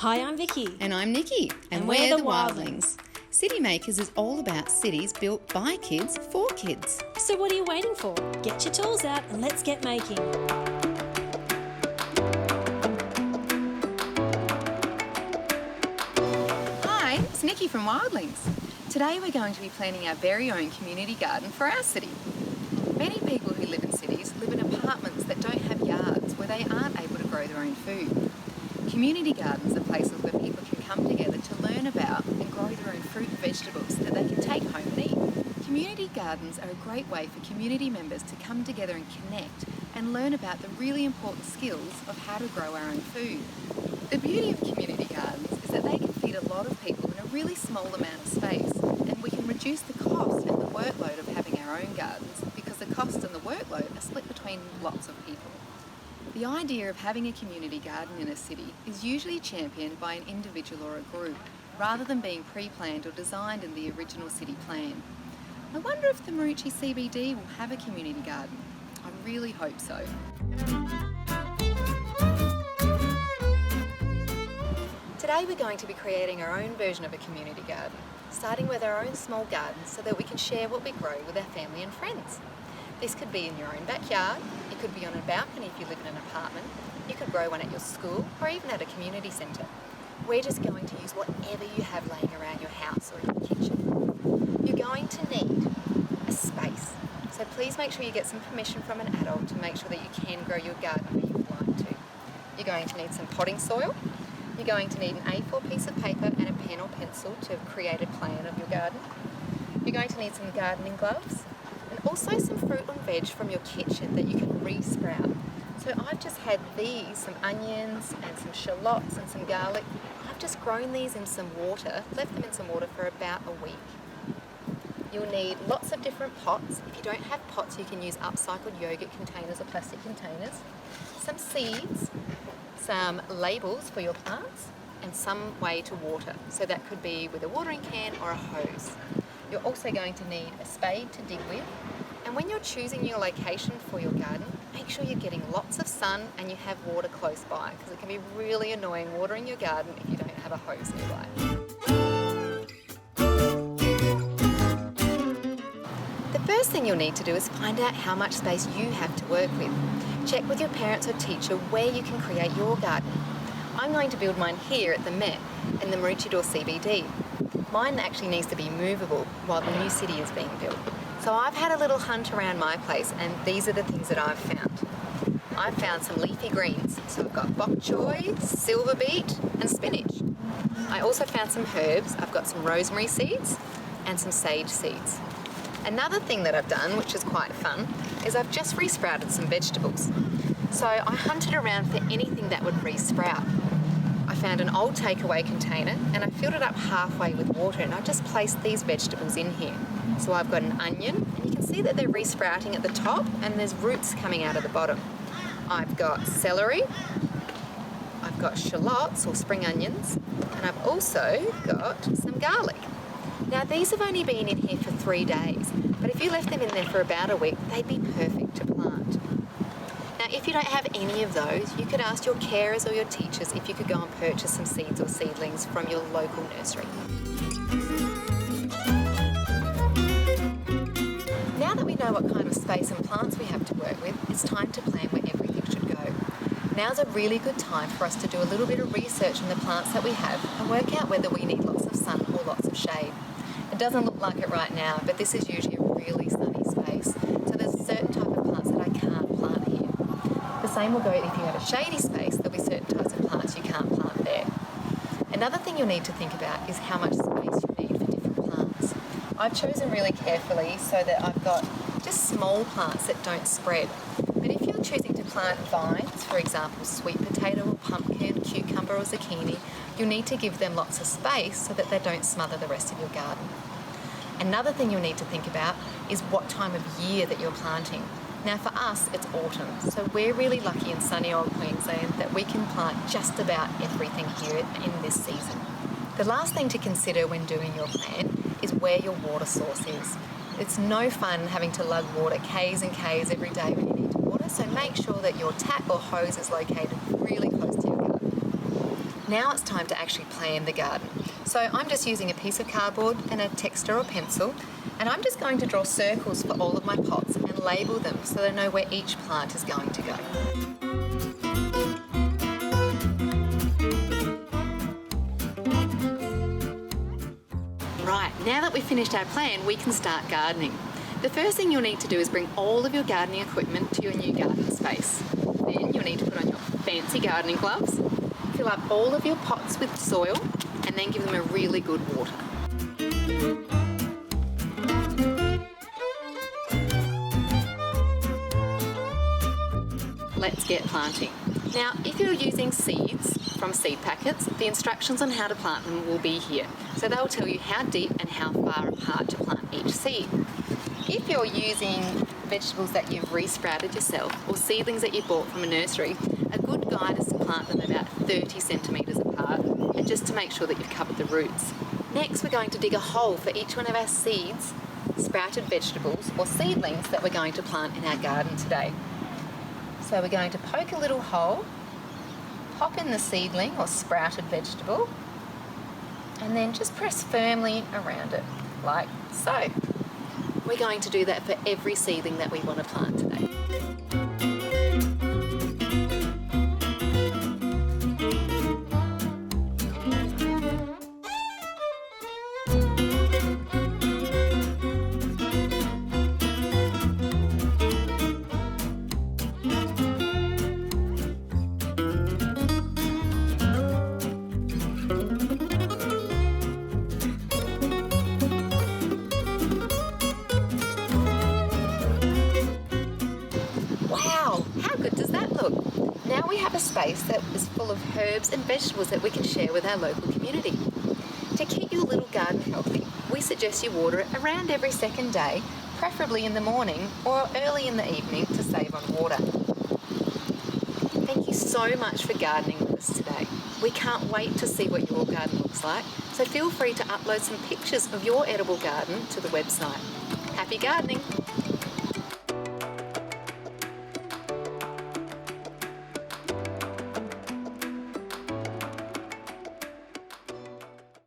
Hi, I'm Vicky. And I'm Nikki. And we're the Wildlings. City Makers is all about cities built by kids for kids. So what are you waiting for? Get your tools out and let's get making. Hi, it's Nikki from Wildlings. Today we're going to be planning our very own community garden for our city. Many people who live in cities live in apartments that don't have yards where they aren't able to grow their own food. Community gardens are places where people can come together to learn about and grow their own fruit and vegetables that they can take home and eat. Community gardens are a great way for community members to come together and connect and learn about the really important skills of how to grow our own food. The beauty of community gardens is that they can feed a lot of people in a really small amount of space, and we can reduce the cost and the workload of having our own gardens because the cost and the workload are split between lots of people. The idea of having a community garden in a city is usually championed by an individual or a group, rather than being pre-planned or designed in the original city plan. I wonder if the Maroochy CBD will have a community garden. I really hope so. Today we're going to be creating our own version of a community garden, starting with our own small gardens so that we can share what we grow with our family and friends. This could be in your own backyard, it could be on a balcony if you live in an apartment, you could grow one at your school or even at a community centre. We're just going to use whatever you have laying around your house or in your kitchen. You're going to need a space, so please make sure you get some permission from an adult to make sure that you can grow your garden where you would like to. You're going to need some potting soil, you're going to need an A4 piece of paper and a pen or pencil to create a plan of your garden. You're going to need some gardening gloves, and also some fruit and veg from your kitchen that you can re-sprout. So I've just had these, some onions and some shallots and some garlic. I've just grown these in some water, left them in some water for about a week. You'll need lots of different pots. If you don't have pots, you can use upcycled yogurt containers or plastic containers. Some seeds, some labels for your plants, and some way to water. So that could be with a watering can or a hose. You're also going to need a spade to dig with, and when you're choosing your location for your garden, make sure you're getting lots of sun and you have water close by, because it can be really annoying watering your garden if you don't have a hose nearby. The first thing you'll need to do is find out how much space you have to work with. Check with your parents or teacher where you can create your garden. I'm going to build mine here at the Met in the Maroochydore CBD. Mine actually needs to be movable while the new city is being built. So I've had a little hunt around my place, and these are the things that I've found. I've found some leafy greens, so I've got bok choy, silver beet and spinach. I also found some herbs. I've got some rosemary seeds and some sage seeds. Another thing that I've done, which is quite fun, is I've just re-sprouted some vegetables. So I hunted around for anything that would re-sprout. I found an old takeaway container and I filled it up halfway with water, and I just placed these vegetables in here. So I've got an onion, and you can see that they're re-sprouting at the top and there's roots coming out of the bottom. I've got celery, I've got shallots or spring onions, and I've also got some garlic. Now these have only been in here for 3 days, but if you left them in there for about a week, they'd be perfect to plant. Now, if you don't have any of those, you could ask your carers or your teachers if you could go and purchase some seeds or seedlings from your local nursery. Now that we know what kind of space and plants we have to work with, it's time to plan where everything should go. Now's a really good time for us to do a little bit of research on the plants that we have and work out whether we need lots of sun or lots of shade. It doesn't look like it right now, but this is usually a really sunny space, so there's a certain type of plants that I can't plant here. The same will go if you have a shady space. There'll be certain types of plants you can't plant there. Another thing you'll need to think about is how much space you need for different plants. I've chosen really carefully so that I've got just small plants that don't spread. But if you're choosing to plant vines, for example sweet potato or pumpkin, cucumber or zucchini, you'll need to give them lots of space so that they don't smother the rest of your garden. Another thing you'll need to think about is what time of year that you're planting. Now for us, it's autumn, so we're really lucky in sunny old Queensland that we can plant just about everything here in this season. The last thing to consider when doing your plan is where your water source is. It's no fun having to lug water k's and k's every day when you need water, so make sure that your tap or hose is located really close to your garden. Now it's time to actually plan the garden. So I'm just using a piece of cardboard and a texter or pencil, and I'm just going to draw circles for all of my pots and label them so that I know where each plant is going to go. Right, now that we've finished our plan, we can start gardening. The first thing you'll need to do is bring all of your gardening equipment to your new garden space. Then you'll need to put on your fancy gardening gloves, fill up all of your pots with soil, and then give them a really good water. Let's get planting. Now, if you're using seeds from seed packets, the instructions on how to plant them will be here. So they'll tell you how deep and how far apart to plant each seed. If you're using vegetables that you've re-sprouted yourself or seedlings that you bought from a nursery, a good guide is to plant them about 30 centimetres apart, and just to make sure that you've covered the roots. Next, we're going to dig a hole for each one of our seeds, sprouted vegetables or seedlings that we're going to plant in our garden today. So we're going to poke a little hole, pop in the seedling or sprouted vegetable, and then just press firmly around it, like so. We're going to do that for every seedling that we want to plant today. Wow, how good does that look? Now we have a space that is full of herbs and vegetables that we can share with our local community. To keep your little garden healthy, we suggest you water it around every second day, preferably in the morning or early in the evening to save on water. Thank you so much for gardening with us today. We can't wait to see what your garden looks like, so feel free to upload some pictures of your edible garden to the website. Happy gardening!